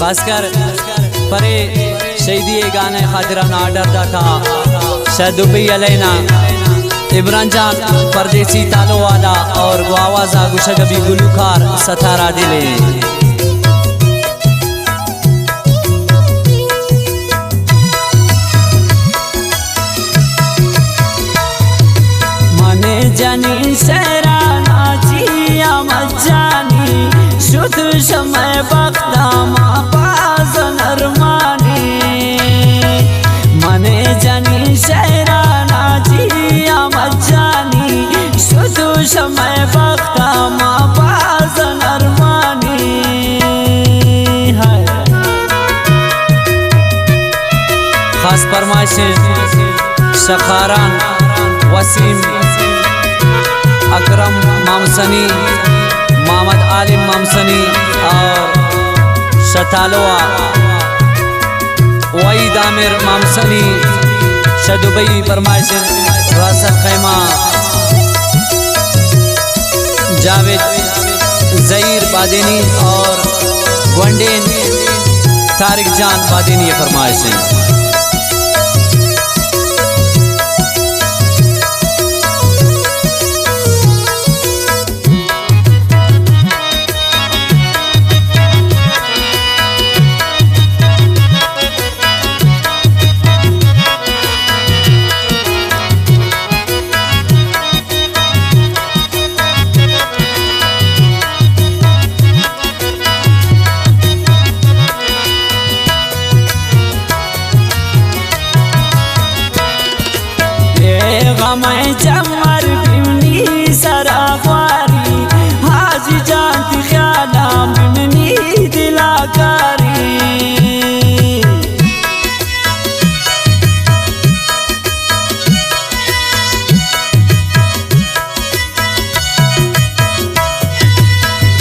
खासकर परे शहीदी गाने खातिराना आर्डर दा था शहदुबी अलैना इमरान जान परदेसी तालो वाला और वो आवाजा गुशगबी गुलूखार सतारा दिले मने जानी शहराना जिया मजानी शुद्ध समय बख्तामा पास नरमानी मने जानी शहराना जिया मजानी शुद्ध समय बख्तामा पास नरमानी है खास फरमाइश शखारान वसीम अकरम मामसनी मोहम्मद आलिम मामसनी और शतालवा वईद आमिर मामसनी शदुबई फरमाइश रासत खैमा जावेद जहीर बादिनी और गुंडेन तारिक जान बादिनी फरमाइश मैं जमर बिमनी सरावारी हाजी जानती ख्याला बिमनी दिलाकारी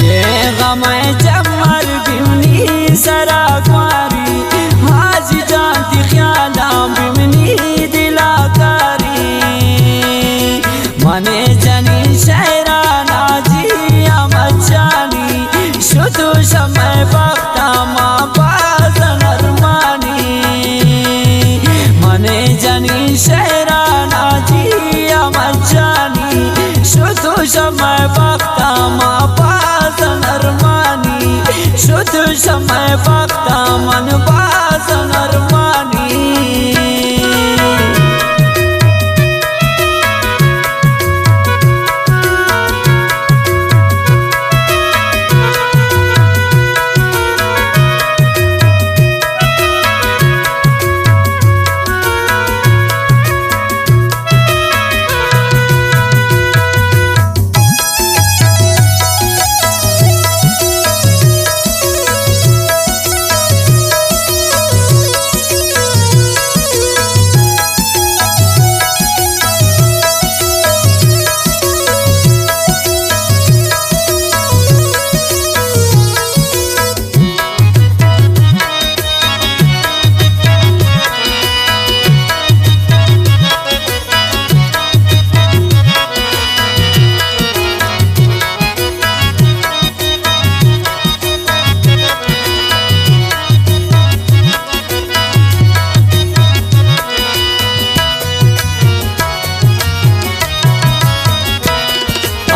ये मैं जमर बिमनी सरावारी हाजी जानती ख्याला बिमनी दिलाकारी मने जानी शहराना जिया मचानी शुद्ध समय बख्तामा पास नरमानी मने जानी शहराना जिया मचानी शुद्ध समय बख्तामा पास नरमानी शुद्ध समय बख्तामन पास नरमानी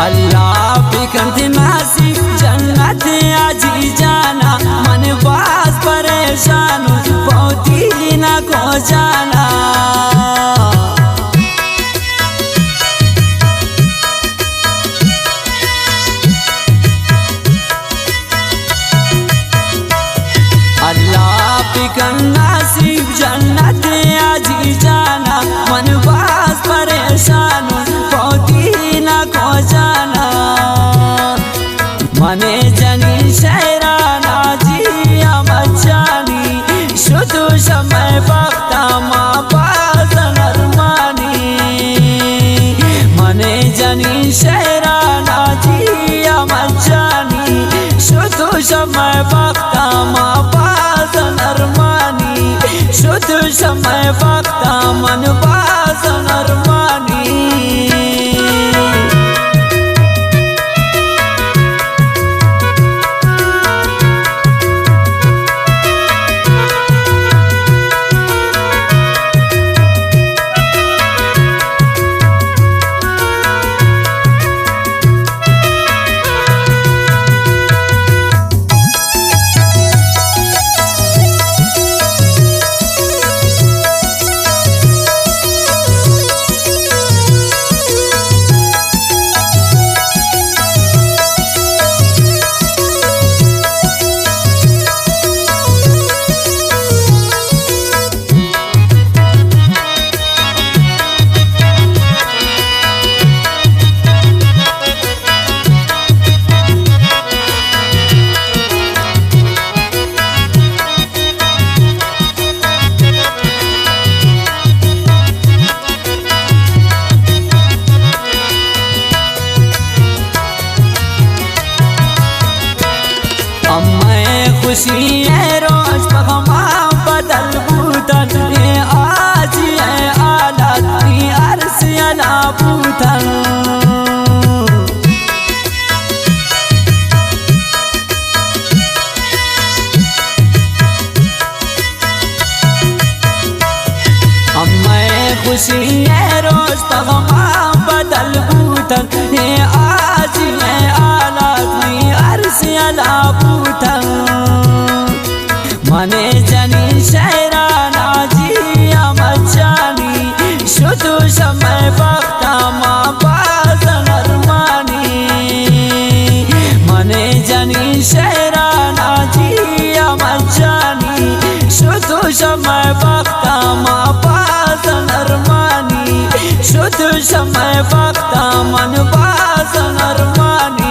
अल्लाह बिकंती नासिक जन्नत आजी जाना मन बास परेशान पौती ना को जाना अल्लाह बिकंती नासिक जन्नत आजी जाना मन बास परेशान पौती ना को जाना मने जानी शहराना जिया मचानी शुद्ध समय बख्तामा पास नरमानी मने जानी शहराना जिया मचानी शुद्ध समय बख्तामा पास नरमानी शुद्ध समय बख्तामन पास नरमानी खुशी है रोज पगमा बदल बूतन आज है आलाती अर्स अला बूतन खुशी है रोज पगमा बदल बूतन आज है आलाती अर्स अला बूतन मने जनी शहराना जिया मचानी शुद्ध समय वक्ता माँ बाजन अरमानी मने जनी शहराना जिया मचानी शुद्ध समय वक्ता माँ बाजन अरमानी शुद्ध समय वक्ता मन बाजन अरमानी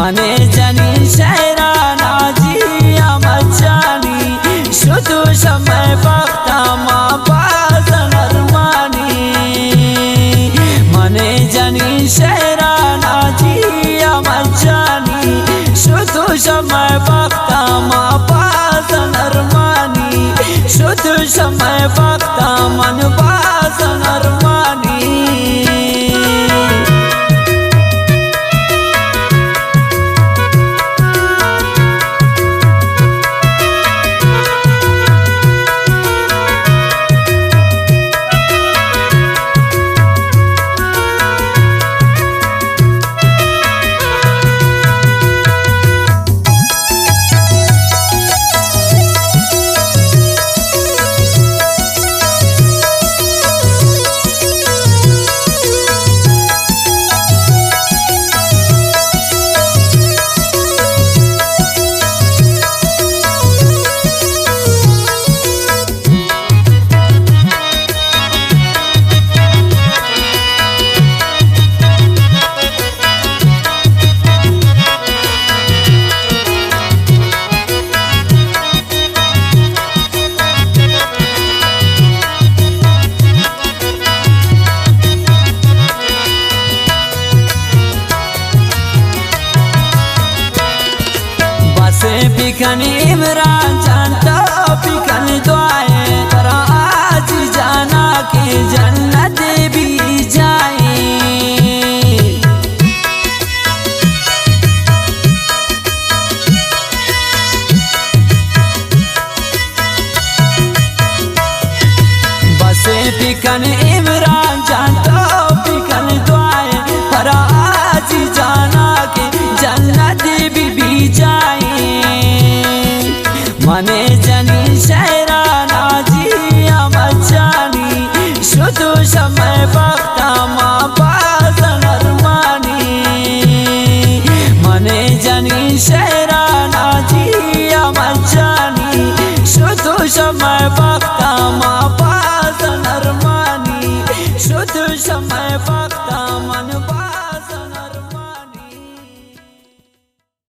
मने जनी शहराना जिया मचानी शुद्ध समय वक्ता माँ बाजन अरमानी मने जनी शहराना जिया मचानी शुद्ध समय वक्ता माँ बाजन अरमानी शुद्ध समय वक्ता मन बाजन अरमानी पिकन इमरान जानता पिकन दुआएं करा आज जाना के जन्नत भी जाए बसे पिकन इमरान जानता पिकन दुआएं करा आज जाना के जन्नत भी जाए मने जनी शहराना जिया मचानी शुद्ध समय वक्ता माँ बाजन अरमानी मने जनी शहराना जिया मचानी शुद्ध समय वक्ता माँ बाजन अरमानी शुद्ध शम